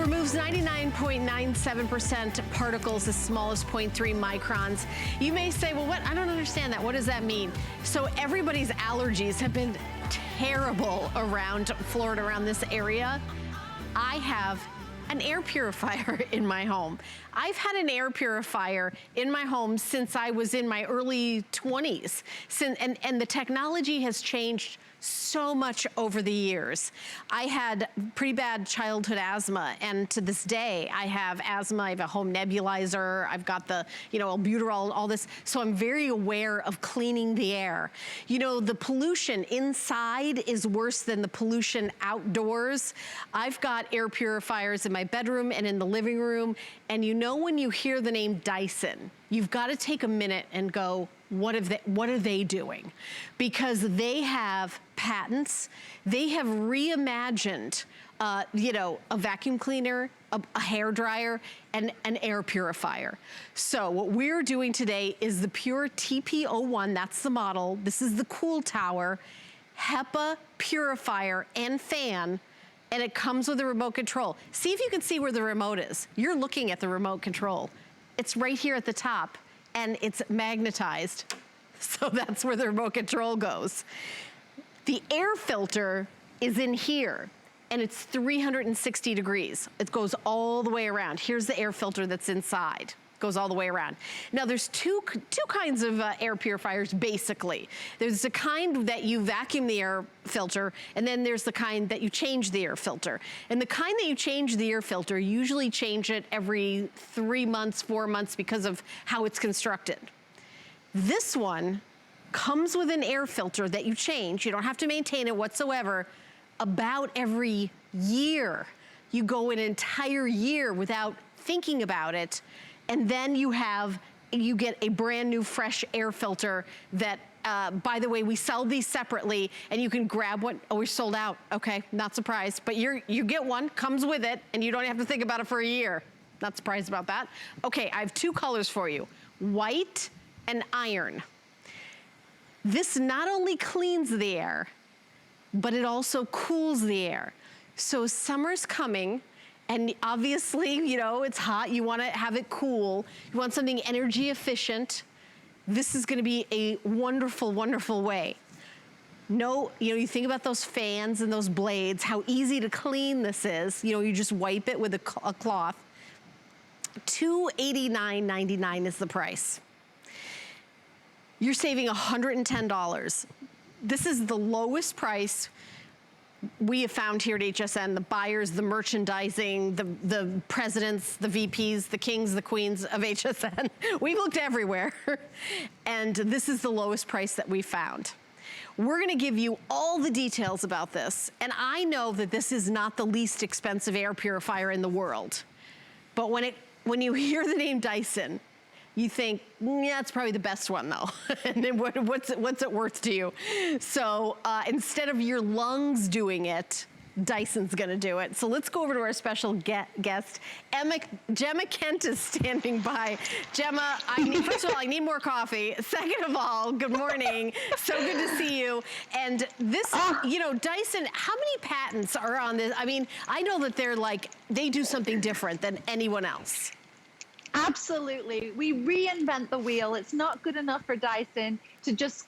removes 99.97% particles as small as 0.3 microns. You may say, well, what? I don't understand that. What does that mean? So everybody's allergies have been terrible around Florida, around this area. I have an air purifier in my home. I've had an air purifier in my home since I was in my early 20s. And the technology has changed so much over the years. I had pretty bad childhood asthma, and to this day, I have asthma. I have a home nebulizer. I've got the, albuterol, all this. So I'm very aware of cleaning the air. The pollution inside is worse than the pollution outdoors. I've got air purifiers in my bedroom and in the living room, and when you hear the name Dyson, you've got to take a minute and go, what are they doing? Because they have patents. They have reimagined, a vacuum cleaner, a hair dryer, and an air purifier. So what we're doing today is the Pure TP01. That's the model. This is the Cool Tower, HEPA Purifier and fan. And it comes with a remote control. See if you can see where the remote is. You're looking at the remote control. It's right here at the top, and it's magnetized. So that's where the remote control goes. The air filter is in here, and it's 360 degrees. It goes all the way around. Here's the air filter that's inside. Goes all the way around. Now there's two kinds of air purifiers, basically. There's the kind that you vacuum the air filter, and then there's the kind that you change the air filter. And the kind that you change the air filter, you usually change it every 3 months, 4 months, because of how it's constructed. This one comes with an air filter that you change. You don't have to maintain it whatsoever. About every year. You go an entire year without thinking about it. And then you get a brand new fresh air filter that, by the way, we sell these separately, and you can grab one. Oh, we're sold out. Okay, not surprised. But you get one, comes with it, and you don't have to think about it for a year. Not surprised about that. Okay, I have 2 colors for you, white and iron. This not only cleans the air, but it also cools the air. So summer's coming, and obviously, it's hot. You want to have it cool. You want something energy efficient. This is going to be a wonderful, wonderful way. You think about those fans and those blades, how easy to clean this is. You just wipe it with a cloth. $289.99 is the price. You're saving $110. This is the lowest price we have found here at HSN. The buyers, the merchandising, the presidents, the VPs, the kings, the queens of HSN. We've looked everywhere. And this is the lowest price that we found. We're gonna give you all the details about this. And I know that this is not the least expensive air purifier in the world. But when you hear the name Dyson, you think, yeah, it's probably the best one though. And then what's it worth to you? So instead of your lungs doing it, Dyson's gonna do it. So let's go over to our special guest. Gemma Kent is standing by. Gemma, first of all, I need more coffee. Second of all, good morning. So good to see you. And this, Dyson, how many patents are on this? I mean, I know that they do something different than anyone else. Absolutely. We reinvent the wheel. It's not good enough for Dyson to just,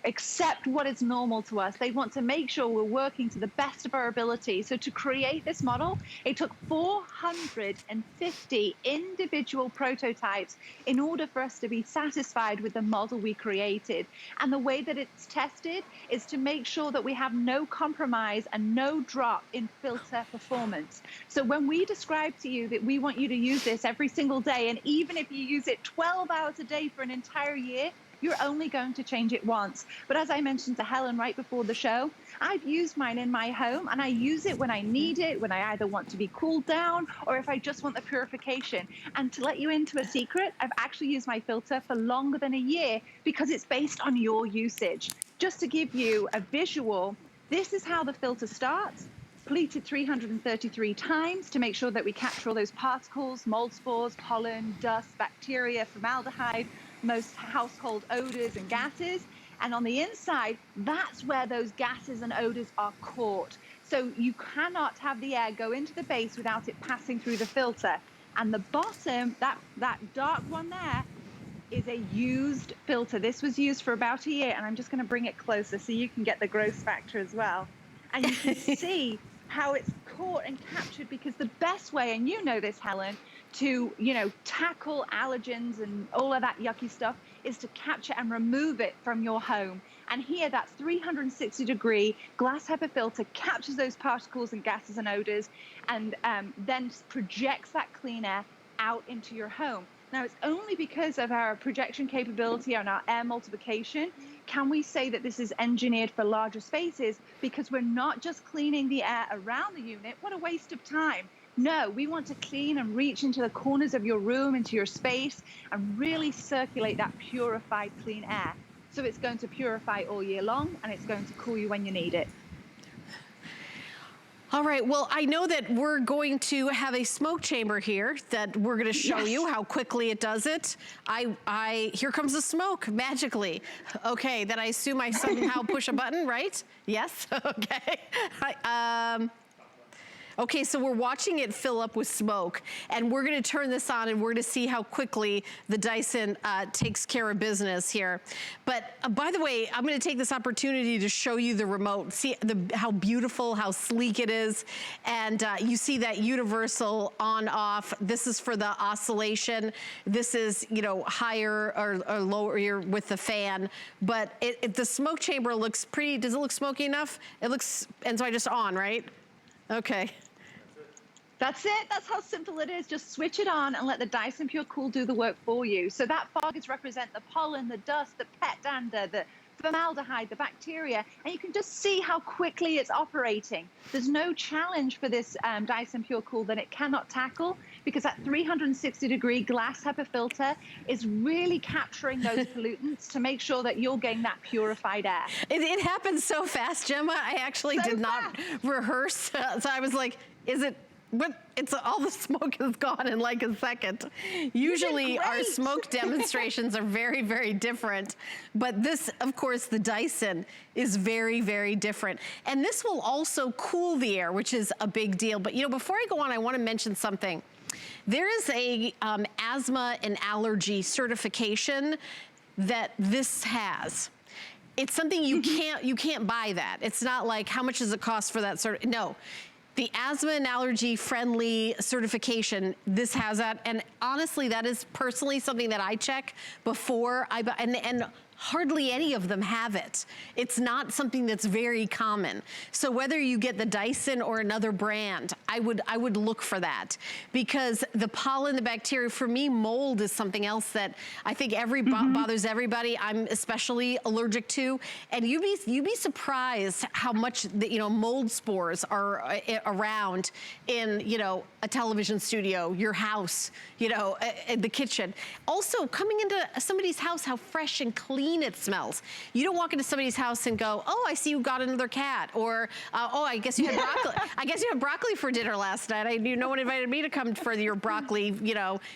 accept what is normal to us. They want to make sure we're working to the best of our ability. So to create this model, it took 450 individual prototypes in order for us to be satisfied with the model we created. And the way that it's tested is to make sure that we have no compromise and no drop in filter performance. So when we describe to you that we want you to use this every single day, and even if you use it 12 hours a day for an entire year, you're only going to change it once. But as I mentioned to Helen right before the show, I've used mine in my home, and I use it when I need it, when I either want to be cooled down or if I just want the purification. And to let you into a secret, I've actually used my filter for longer than a year because it's based on your usage. Just to give you a visual, this is how the filter starts. Pleated 333 times to make sure that we capture all those particles, mold spores, pollen, dust, bacteria, formaldehyde, most household odors and gases. And on the inside, that's where those gases and odors are caught. So you cannot have the air go into the base without it passing through the filter. And the bottom, that dark one there, is a used filter. This was used for about a year, and I'm just going to bring it closer so you can get the gross factor as well. And you can see how it's caught and captured, because the best way, and you know this, Helen, to, you know, tackle allergens and all of that yucky stuff is to capture and remove it from your home. And here, that 360-degree glass HEPA filter captures those particles and gases and odors, and then projects that clean air out into your home. Now, it's only because of our projection capability and our air multiplication can we say that this is engineered for larger spaces, because we're not just cleaning the air around the unit. What a waste of time. No, we want to clean and reach into the corners of your room, into your space, and really circulate that purified clean air. So it's going to purify all year long, and it's going to cool you when you need it. All right, well, I know that we're going to have a smoke chamber here that we're gonna show you how quickly it does it. Here comes the smoke, magically. Okay, then I assume I somehow push a button, right? Yes, okay. Okay, so we're watching it fill up with smoke, and we're gonna turn this on and we're gonna see how quickly the Dyson takes care of business here. But by the way, I'm gonna take this opportunity to show you the remote. See how beautiful, how sleek it is. And you see that universal on off. This is for the oscillation. This is, you know, higher or lower with the fan. But the smoke chamber looks pretty, does it look smoky enough? It looks, and so I just on, right? Okay. That's it. That's how simple it is. Just switch it on and let the Dyson Pure Cool do the work for you. So that fog is represent the pollen, the dust, the pet dander, the formaldehyde, the bacteria, and you can just see how quickly it's operating. There's no challenge for this Dyson Pure Cool that it cannot tackle, because that 360-degree glass HEPA filter is really capturing those pollutants to make sure that you're getting that purified air. It happened so fast, Gemma. I actually did not rehearse. So I was like, is it, but it's all the smoke is gone in like a second. Usually our smoke demonstrations are very, very different. But this, of course, the Dyson is very, very different. And this will also cool the air, which is a big deal. But you know, before I go on, I want to mention something. There is a asthma and allergy certification that this has. It's something you can't buy that. It's not like, how much does it cost for that sort of, no. The asthma and allergy friendly certification, this has that. And honestly, that is personally something that I check before I buy, and hardly any of them have it. It's not something that's very common. So whether you get the Dyson or another brand, I would look for that, because the pollen, the bacteria, for me, mold is something else that I think bothers everybody. I'm especially allergic to, and you'd be surprised how much mold spores are around in a television studio, your house, in the kitchen. Also, coming into somebody's house, how fresh and clean it smells. You don't walk into somebody's house and go, oh, I see you got another cat, or oh, I guess you had broccoli. I guess you had broccoli for dinner last night. No one invited me to come for your broccoli,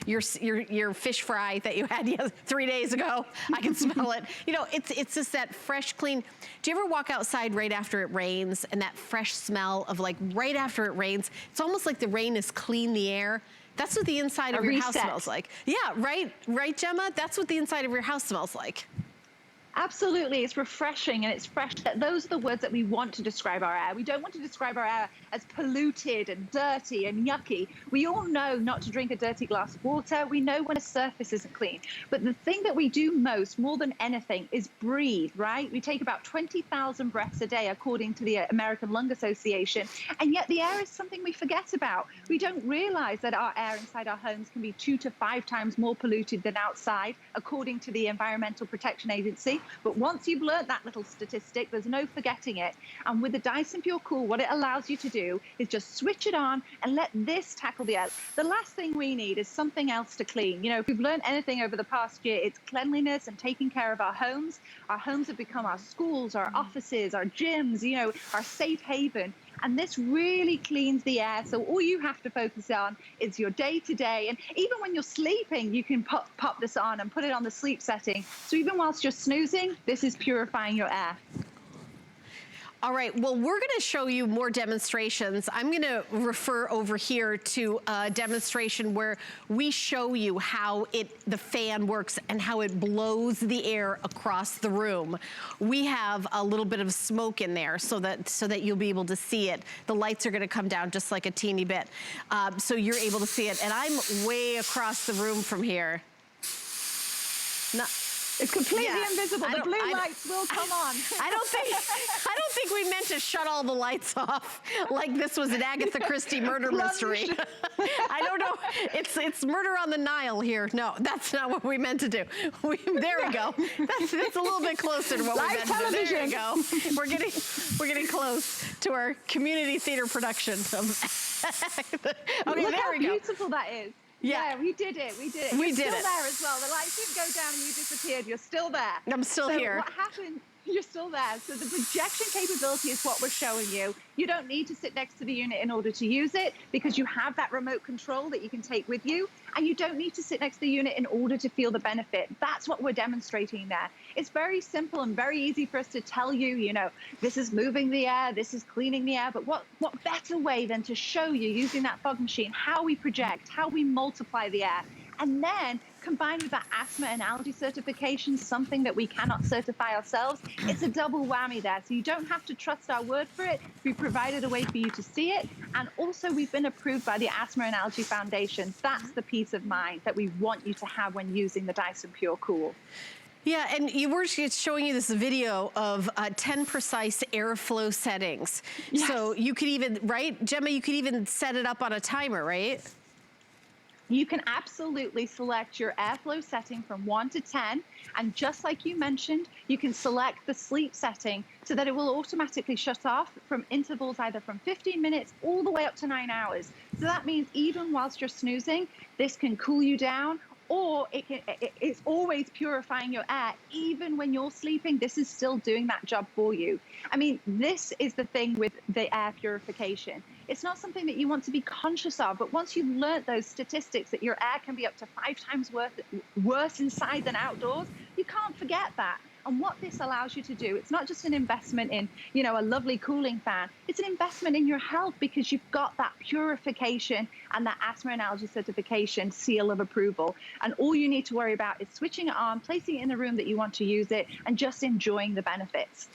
your fish fry that you had 3 days ago. I can smell it. It's just that fresh, clean. Do you ever walk outside right after it rains, and that fresh smell of like right after it rains? It's almost like the rain has cleaned the air. That's what the inside of your house smells like. Yeah, right, Gemma? That's what the inside of your house smells like. Absolutely, it's refreshing and it's fresh. Those are the words that we want to describe our air. We don't want to describe our air as polluted and dirty and yucky. We all know not to drink a dirty glass of water. We know when a surface isn't clean. But the thing that we do most, more than anything, is breathe, right? We take about 20,000 breaths a day, according to the American Lung Association. And yet the air is something we forget about. We don't realize that our air inside our homes can be 2 to 5 times more polluted than outside, according to the Environmental Protection Agency. But once you've learned that little statistic, there's no forgetting it. And with the Dyson Pure Cool, what it allows you to do is just switch it on and let this tackle the air. The last thing we need is something else to clean. If we've learned anything over the past year, it's cleanliness and taking care of our homes. Our homes have become our schools, our offices, our gyms, our safe haven. And this really cleans the air. So all you have to focus on is your day-to-day. And even when you're sleeping, you can pop this on and put it on the sleep setting. So even whilst you're snoozing, this is purifying your air. All right, well, we're gonna show you more demonstrations. I'm gonna refer over here to a demonstration where we show you how the fan works and how it blows the air across the room. We have a little bit of smoke in there so that you'll be able to see it. The lights are gonna come down just like a teeny bit. So you're able to see it. And I'm way across the room from here. It's completely invisible. The blue lights will come on. I don't think we meant to shut all the lights off like this was an Agatha Christie murder mystery. I don't know. It's Murder on the Nile here. No, that's not what we meant to do. There we go. That's a little bit closer to what we meant to do. There we go. We're getting close to our community theater production. Okay, Look there how we go. beautiful that is. Yeah, we did it. We did it. You're still there as well. The lights didn't go down and you disappeared. You're still there. I'm still here. What happened? You're still there. So the projection capability is what we're showing you. You don't need to sit next to the unit in order to use it because you have that remote control that you can take with you. And you don't need to sit next to the unit in order to feel the benefit. That's what we're demonstrating there. It's very simple and very easy for us to tell you, you know, this is moving the air, this is cleaning the air. But what better way than to show you using that fog machine how we project, how we multiply the air. And then combined with that asthma and allergy certification, something that we cannot certify ourselves, it's a double whammy there. So you don't have to trust our word for it. We provided a way for you to see it. And also we've been approved by the Asthma and Allergy Foundation. That's the peace of mind that we want you to have when using the Dyson Pure Cool. Yeah, and you were showing you this video of 10 precise airflow settings. Yes. So you could even, right, Gemma, you could even set it up on a timer, right? You can absolutely select your airflow setting from 1 to 10. And just like you mentioned, you can select the sleep setting so that it will automatically shut off from intervals either from 15 minutes all the way up to 9 hours. So that means even whilst you're snoozing, this can cool you down, or it's always purifying your air. Even when you're sleeping, this is still doing that job for you. I mean, this is the thing with the air purification. It's not something that you want to be conscious of, but once you've learned those statistics that your air can be up to 5 times worse inside than outdoors, you can't forget that. And what this allows you to do, it's not just an investment in, you know, a lovely cooling fan. It's an investment in your health because you've got that purification and that asthma and allergy certification seal of approval. And all you need to worry about is switching it on, placing it in the room that you want to use it, and just enjoying the benefits.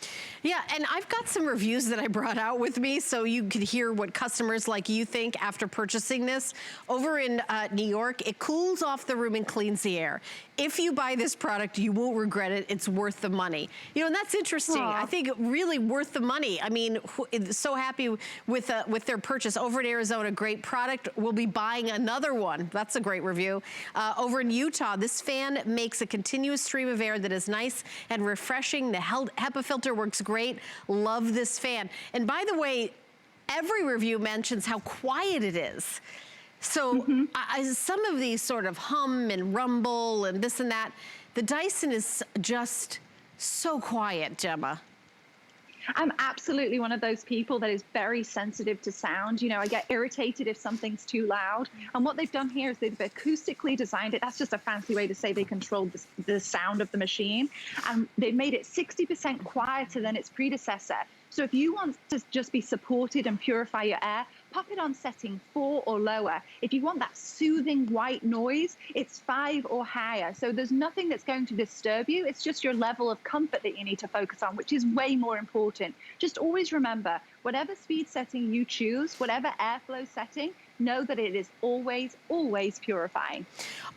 Yeah, and I've got some reviews that I brought out with me so you could hear what customers like you think after purchasing this. Over in New York, it cools off the room and cleans the air. If you buy this product, you won't regret it. It's worth the money. You know, and that's interesting. Aww. I think really worth the money. I mean, so happy with their purchase. Over in Arizona, great product. We'll be buying another one. That's a great review. Over in Utah, this fan makes a continuous stream of air that is nice and refreshing. The HEPA filter works great. Love this fan. And by the way, every review mentions how quiet it is. So some of these sort of hum and rumble and this and that, the Dyson is just so quiet, Gemma. I'm absolutely one of those people that is very sensitive to sound. You know, I get irritated if something's too loud. And what they've done here is they've acoustically designed it. That's just a fancy way to say they controlled the sound of the machine. And they've made it 60% quieter than its predecessor. So if you want to just be supported and purify your air, pop it on setting 4 or lower. If you want that soothing white noise, it's 5 or higher. So there's nothing that's going to disturb you. It's just your level of comfort that you need to focus on, which is way more important. Just always remember, whatever speed setting you choose, whatever airflow setting, know that it is always, always purifying.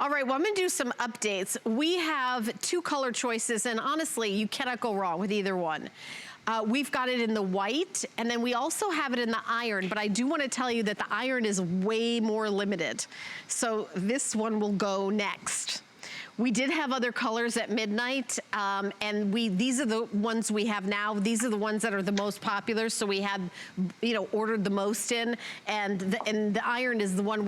All right, well, I'm gonna do some updates. We have 2 color choices, and honestly, you cannot go wrong with either one. We've got it in the white, and then we also have it in the iron, but I do want to tell you that the iron is way more limited. So this one will go next. We did have other colors at midnight, and these are the ones we have now. These are the ones that are the most popular, so we had, you know, ordered the most in, and the iron is the one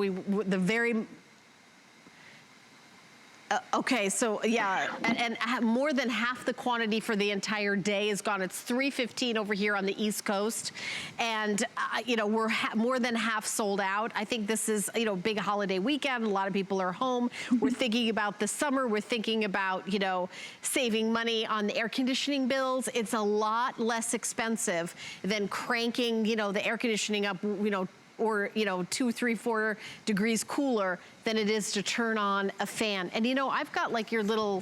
Okay, so yeah, and more than half the quantity for the entire day is gone. It's 3:15 over here on the East Coast, and you know, we're more than half sold out. I think this is, you know, big holiday weekend. A lot of people are home. We're thinking about the summer. We're thinking about, you know, saving money on the air conditioning bills. It's a lot less expensive than cranking, you know, the air conditioning up, you know, or, you know, 2, 3, 4 degrees cooler than it is to turn on a fan. And you know, I've got like your little,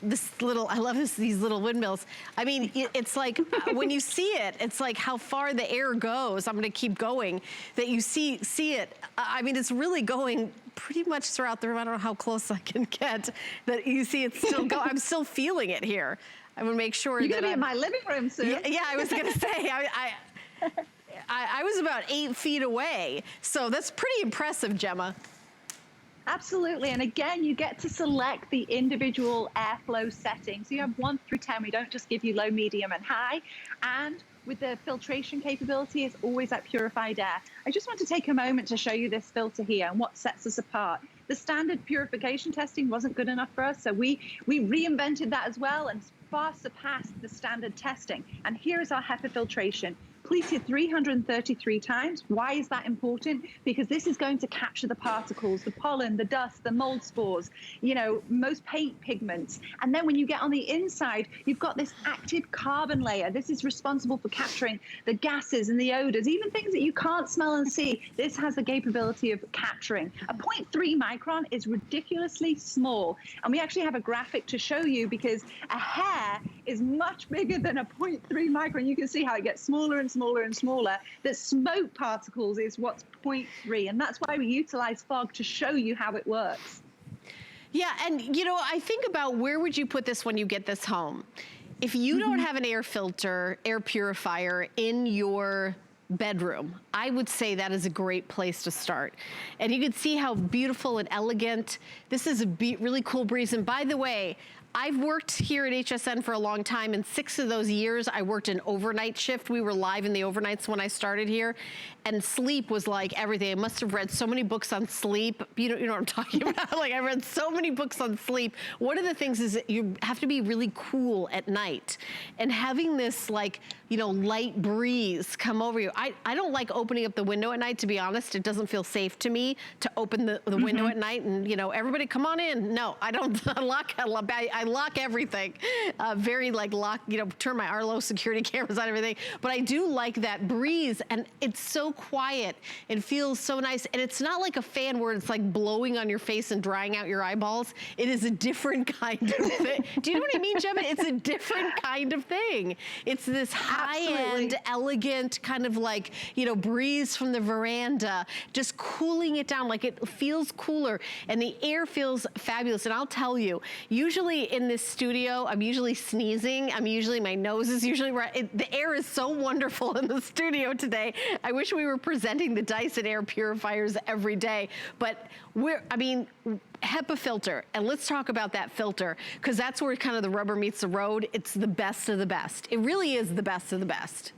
I love these little windmills. I mean, it's like, when you see it, it's like how far the air goes. I'm gonna keep going, that you see it. I mean, it's really going pretty much throughout the room. I don't know how close I can get, that you see it's still going. I'm still feeling it here. I'm gonna make sure You're gonna be in my living room soon. Yeah, I was gonna say, I was about 8 feet away. So that's pretty impressive, Gemma. Absolutely, and again, you get to select the individual airflow settings. So you have 1 through 10. We don't just give you low, medium, and high. And with the filtration capability, it's always that purified air. I just want to take a moment to show you this filter here and what sets us apart. The standard purification testing wasn't good enough for us, so we reinvented that as well and far surpassed the standard testing. And here is our HEPA filtration. Completed 333 times. Why is that important? Because this is going to capture the particles, the pollen, the dust, the mold spores, you know, most paint pigments. And then when you get on the inside, you've got this active carbon layer. This is responsible for capturing the gases and the odors, even things that you can't smell and see. This has the capability of capturing. A 0.3 micron is ridiculously small. And we actually have a graphic to show you, because a hair is much bigger than a 0.3 micron. You can see how it gets smaller and smaller and smaller. The smoke particles is what's 0.3, and that's why we utilize fog to show you how it works. Yeah, and you know, I think about, where would you put this when you get this home? If you don't have an air filter, air purifier in your bedroom, I would say that is a great place to start. And you can see how beautiful and elegant. This is a really cool breeze. And by the way, I've worked here at HSN for a long time, and 6 of those years I worked an overnight shift. We were live in the overnights when I started here, and sleep was like everything. I must have read so many books on sleep. You know what I'm talking about? Like, I read so many books on sleep. One of the things is that you have to be really cool at night, and having this, like, you know, light breeze come over you. I don't like opening up the window at night, to be honest. It doesn't feel safe to me to open the window at night and, you know, everybody come on in. No, I don't. I lock everything. Very like lock, you know, turn my Arlo security cameras on, everything. But I do like that breeze, and it's so quiet. It feels so nice. And it's not like a fan where it's like blowing on your face and drying out your eyeballs. It is a different kind of thing. Do you know what I mean, Gemma? It's a different kind of thing. It's this high-end, elegant kind of like, you know, breeze from the veranda, just cooling it down. Like, it feels cooler, and the air feels fabulous. And I'll tell you, usually in this studio, I'm usually sneezing. My nose is usually right. The air is so wonderful in the studio today. I wish we were presenting the Dyson air purifiers every day, but HEPA filter, and let's talk about that filter, because that's where kind of the rubber meets the road. It's the best of the best. It really is the best of the best.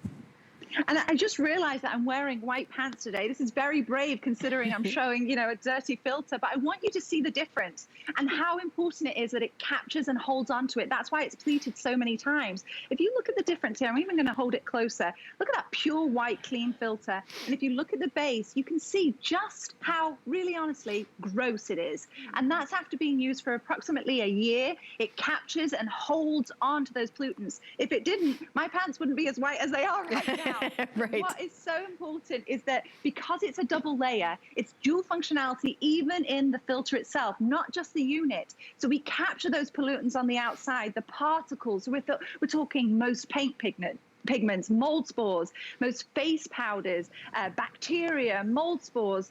And I just realized that I'm wearing white pants today. This is very brave, considering I'm showing, you know, a dirty filter, but I want you to see the difference and how important it is that it captures and holds onto it. That's why it's pleated so many times. If you look at the difference here, I'm even going to hold it closer. Look at that pure white, clean filter. And if you look at the base, you can see just how, really honestly, gross it is. And that's after being used for approximately a year. It captures and holds on to those pollutants. If it didn't, my pants wouldn't be as white as they are right now. Right. What is so important is that because it's a double layer, it's dual functionality even in the filter itself, not just the unit. So we capture those pollutants on the outside, the particles. We're talking most paint pigments, mold spores, most face powders, bacteria, mold spores,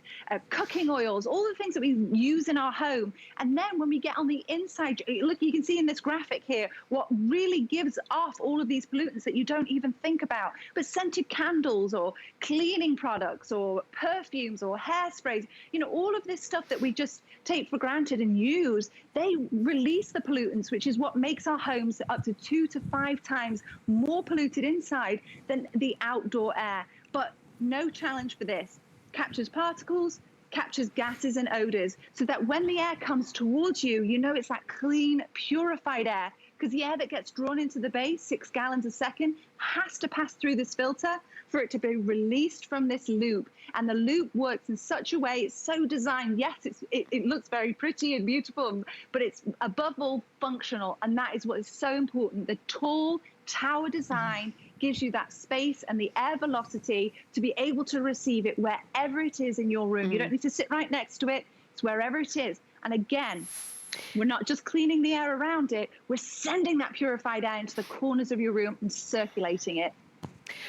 cooking oils, all the things that we use in our home. And then when we get on the inside, look, you can see in this graphic here what really gives off all of these pollutants that you don't even think about. But scented candles or cleaning products or perfumes or hairsprays, you know, all of this stuff that we just take for granted and use, they release the pollutants, which is what makes our homes up to 2 to 5 times more polluted inside than the outdoor air. But no challenge for this. Captures particles, captures gases and odors so that when the air comes towards you, you know it's that clean, purified air. Because the air that gets drawn into the bay, 6 gallons a second, has to pass through this filter for it to be released from this loop. And the loop works in such a way, it's so designed. Yes, it looks very pretty and beautiful, but it's above all functional. And that is what is so important. The tall tower design gives you that space and the air velocity to be able to receive it wherever it is in your room. You don't need to sit right next to it. It's wherever it is. And again, we're not just cleaning the air around it, we're sending that purified air into the corners of your room and circulating it.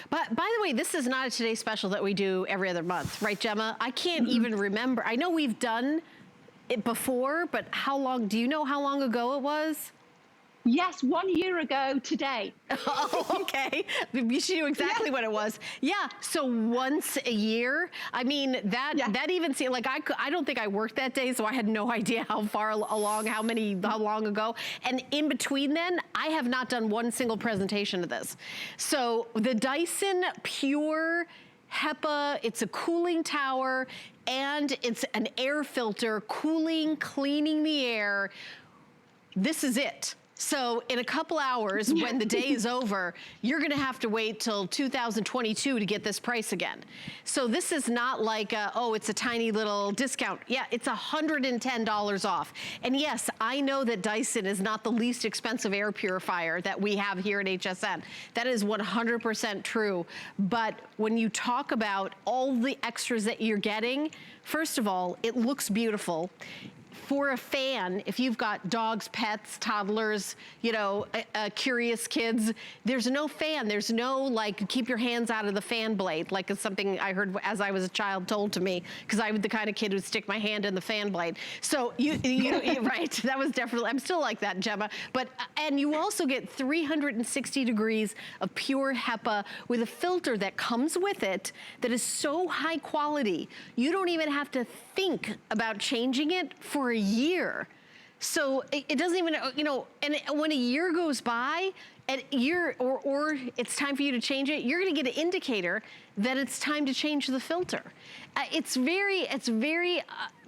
But by the way, this is not a Today Special that we do every other month, right, Gemma? I can't even remember. I know we've done it before, but how long, do you know how long ago it was? Yes, 1 year ago today. Oh, okay. You should know exactly what it was. Yeah, so once a year. I mean, that even seemed like I don't think I worked that day, so I had no idea how far along, how long ago. And in between then, I have not done one single presentation of this. So the Dyson Pure HEPA, it's a cooling tower, and it's an air filter, cleaning the air. This is it. So in a couple hours, when the day is over, you're gonna have to wait till 2022 to get this price again. So this is not like, oh, it's a tiny little discount. Yeah, it's $110 off. And yes, I know that Dyson is not the least expensive air purifier that we have here at HSN. That is 100% true. But when you talk about all the extras that you're getting, first of all, it looks beautiful. For a fan, if you've got dogs, pets, toddlers, you know, curious kids, there's no fan. There's no, like, keep your hands out of the fan blade, like it's something I heard as I was a child told to me, because I was the kind of kid who'd stick my hand in the fan blade. So you right, that was definitely, I'm still like that, Gemma. But, and you also get 360 degrees of pure HEPA with a filter that comes with it that is so high quality, you don't even have to think about changing it for a year. So it doesn't even, you know, and when a year goes by, and or it's time for you to change it, you're gonna get an indicator that it's time to change the filter. It's very,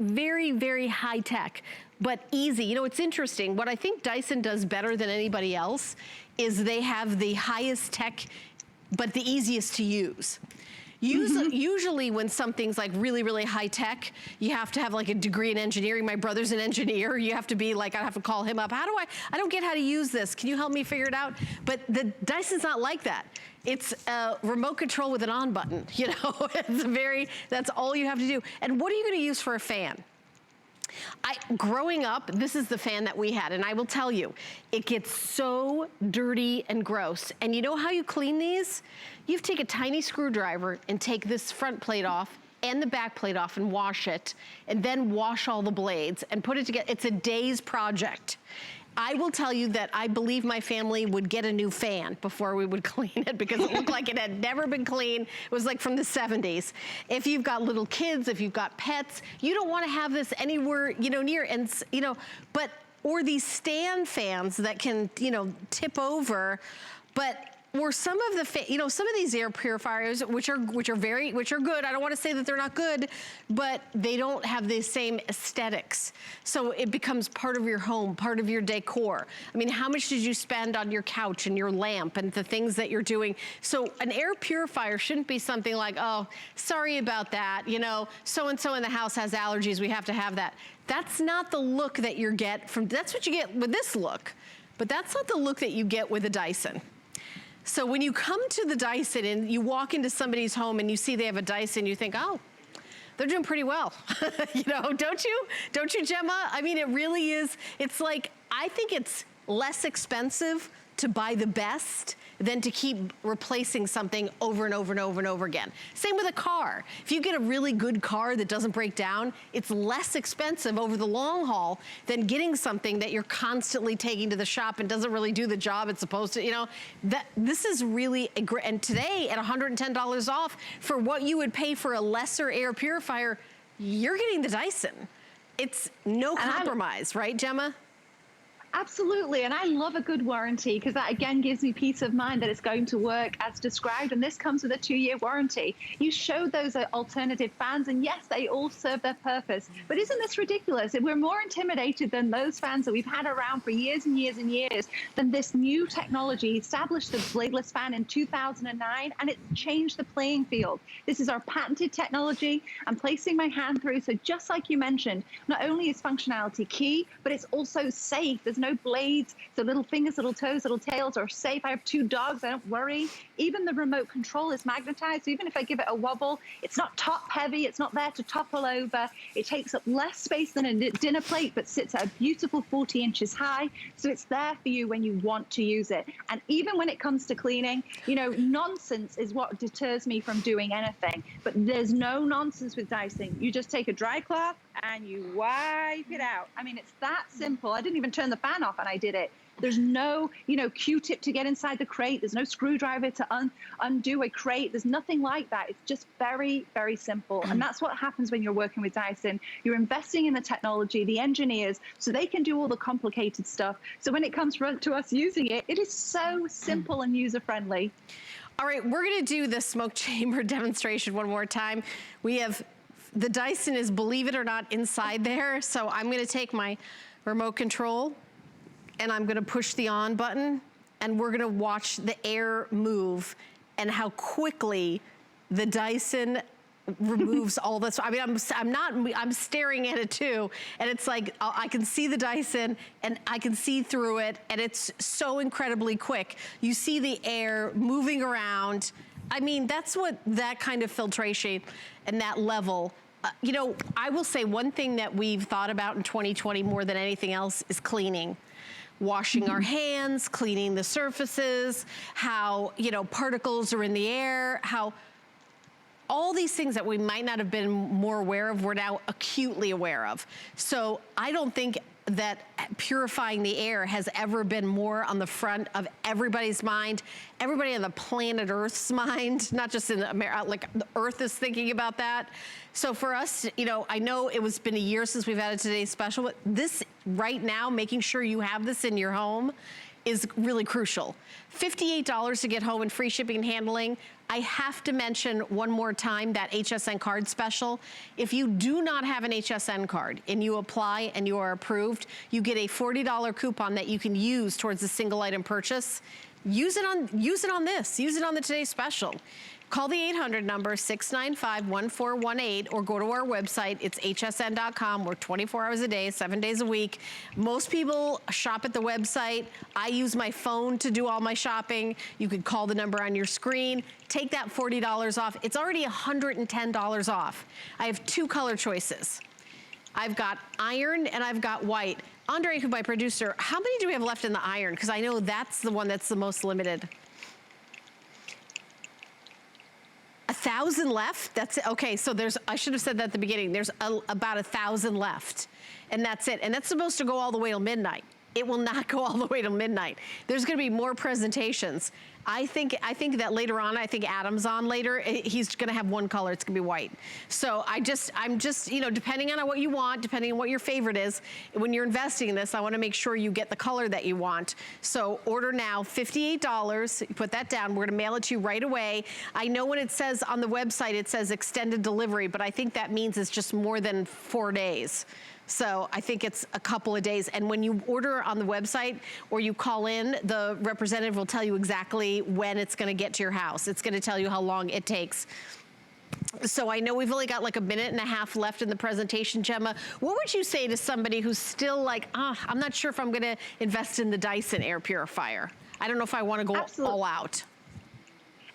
very high tech, but easy. You know, it's interesting. What I think Dyson does better than anybody else is they have the highest tech, but the easiest to use. Usually when something's like really high tech, you have to have like a degree in engineering. My brother's an engineer. You have to be like, I have to call him up. I don't get how to use this. Can you help me figure it out? But the Dyson's not like that. It's a remote control with an on button, you know? That's all you have to do. And what are you gonna use for a fan? Growing up, this is the fan that we had, and I will tell you, it gets so dirty and gross. And you know how you clean these? You have to take a tiny screwdriver and take this front plate off and the back plate off and wash it, and then wash all the blades and put it together. It's a day's project. I will tell you that I believe my family would get a new fan before we would clean it, because it looked like it had never been cleaned. It was like from the 70s. If you've got little kids, if you've got pets, you don't want to have this anywhere, you know, near, and, you know, or these stand fans that can, you know, tip over, but or some of the, some of these air purifiers, which are good. I don't want to say that they're not good, but they don't have the same aesthetics. So it becomes part of your home, part of your decor. I mean, how much did you spend on your couch and your lamp and the things that you're doing? So an air purifier shouldn't be something like, oh, sorry about that. You know, so-and-so in the house has allergies. We have to have that. That's not the look that you get from, that's what you get with this look, but that's not the look that you get with a Dyson. So when you come to the Dyson and you walk into somebody's home and you see they have a Dyson, you think, oh, they're doing pretty well. You know, don't you? Don't you, Gemma? I mean, it really is. It's like, I think it's less expensive to buy the best than to keep replacing something over and over and over and over again. Same with a car. If you get a really good car that doesn't break down, it's less expensive over the long haul than getting something that you're constantly taking to the shop and doesn't really do the job it's supposed to, you know. This is really a great, and today at $110 off for what you would pay for a lesser air purifier, you're getting the Dyson. It's no compromise, right, Gemma? Absolutely, and I love a good warranty because that again gives me peace of mind that it's going to work as described, and this comes with a 2-year warranty. You showed those alternative fans, and yes, they all serve their purpose, but isn't this ridiculous? We're more intimidated than those fans that we've had around for years and years and years than this new technology established the bladeless fan in 2009, and it's changed the playing field. This is our patented technology. I'm placing my hand through, so just like you mentioned, not only is functionality key, but it's also safe. There's no blades, so little fingers, little toes, little tails are safe. I have 2 dogs, I don't worry. Even the remote control is magnetized, so even if I give it a wobble, it's not top heavy, it's not there to topple over. It takes up less space than a dinner plate, but sits at a beautiful 40 inches high, so it's there for you when you want to use it. And even when it comes to cleaning, you know, nonsense is what deters me from doing anything, but there's no nonsense with Dyson. You just take a dry cloth and you wipe it out. I mean, it's that simple. I didn't even turn the fan off and I did it. There's no, you know, Q-tip to get inside the crate. There's no screwdriver to undo a crate. There's nothing like that. It's just very, very simple. And that's what happens when you're working with Dyson. You're investing in the technology, the engineers, so they can do all the complicated stuff. So when it comes to us using it, it is so simple and user-friendly. All right, we're gonna do the smoke chamber demonstration one more time. We have, the Dyson is, believe it or not, inside there. So I'm gonna take my remote control and I'm gonna push the on button and we're gonna watch the air move and how quickly the Dyson removes all this. I mean, I'm staring at it too, and it's like, I can see the Dyson and I can see through it, and it's so incredibly quick. You see the air moving around. I mean, that's what that kind of filtration and that level, you know, I will say one thing that we've thought about in 2020 more than anything else is cleaning. Washing our hands, cleaning the surfaces, how, you know, particles are in the air, how all these things that we might not have been more aware of, we're now acutely aware of. So I don't think that purifying the air has ever been more on the front of everybody's mind, everybody on the planet Earth's mind, not just in America, like the Earth is thinking about that. So for us, you know, I know it was been a year since we've had today's special, but this right now, making sure you have this in your home is really crucial. $58 to get home and free shipping and handling. I have to mention one more time that HSN card special. If you do not have an HSN card and you apply and you are approved, you get a $40 coupon that you can use towards a single item purchase. Use it on this, use it on the Today Special. Call the 800 number, 695-1418, or go to our website. It's hsn.com. We're 24 hours a day, 7 days a week. Most people shop at the website. I use my phone to do all my shopping. You could call the number on your screen. Take that $40 off. It's already $110 off. I have 2 color choices. I've got iron and I've got white. Andre, who's my producer, how many do we have left in the iron? Because I know that's the one that's the most limited. 1,000 left? That's it. Okay, so there's, I should have said that at the beginning, there's about 1,000 left, and that's it. And that's supposed to go all the way till midnight. It will not go all the way till midnight. There's gonna be more presentations. I think that later on, I think Adam's on later, he's gonna have one color, it's gonna be white. So I'm just, you know, depending on what you want, depending on what your favorite is, when you're investing in this, I wanna make sure you get the color that you want. So order now, $58, you put that down, we're gonna mail it to you right away. I know when it says on the website, it says extended delivery, but I think that means it's just more than 4 days. So I think it's a couple of days. And when you order on the website or you call in, the representative will tell you exactly when it's gonna get to your house. It's gonna tell you how long it takes. So I know we've only got like a minute and a half left in the presentation, Gemma. What would you say to somebody who's still like, I'm not sure if I'm gonna invest in the Dyson air purifier. I don't know if I wanna go all out.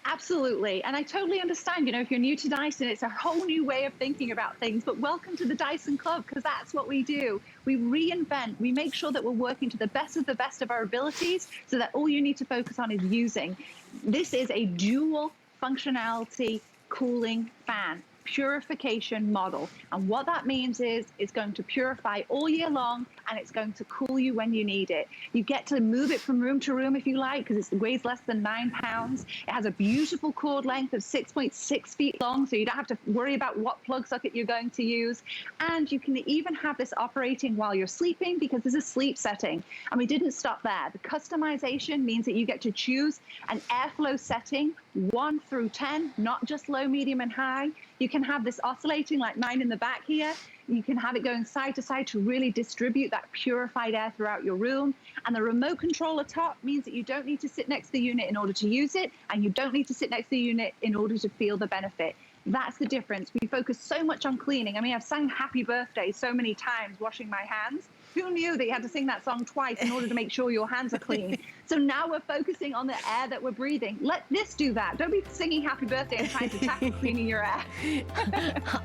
Absolutely, and I totally understand, you know, if you're new to Dyson, it's a whole new way of thinking about things, but welcome to the Dyson Club, because that's what we do. We reinvent, we make sure that we're working to the best of our abilities, so that all you need to focus on is using. This is a dual functionality cooling fan. purification model. And what that means is it's going to purify all year long, and it's going to cool you when you need it. You get to move it from room to room if you like, because it weighs less than 9 pounds. It has a beautiful cord length of 6.6 feet long, so you don't have to worry about what plug socket you're going to use. And you can even have this operating while you're sleeping, because this is a sleep setting. And we didn't stop there. The customization means that you get to choose an airflow setting 1 through 10, not just low, medium, and high. You can have this oscillating like mine in the back here. You can have it going side to side to really distribute that purified air throughout your room. And the remote control atop means that you don't need to sit next to the unit in order to use it, and you don't need to sit next to the unit in order to feel the benefit. That's the difference. We focus so much on cleaning. I mean, I've sang Happy Birthday so many times washing my hands. Who knew that you had to sing that song twice in order to make sure your hands are clean? So now we're focusing on the air that we're breathing. Let this do that. Don't be singing Happy Birthday and trying to tackle cleaning your air.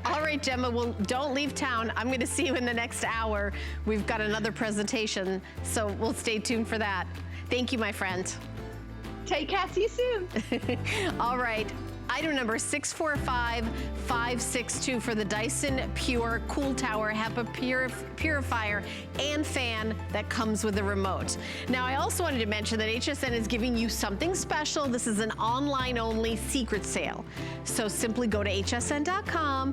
All right, Gemma, well, don't leave town. I'm going to see you in the next hour. We've got another presentation, so we'll stay tuned for that. Thank you, my friend. Take care. See you soon. All right. Item number 645562 for the Dyson Pure Cool Tower HEPA Purifier and fan that comes with the remote. Now, I also wanted to mention that HSN is giving you something special. This is an online-only secret sale. So simply go to hsn.com.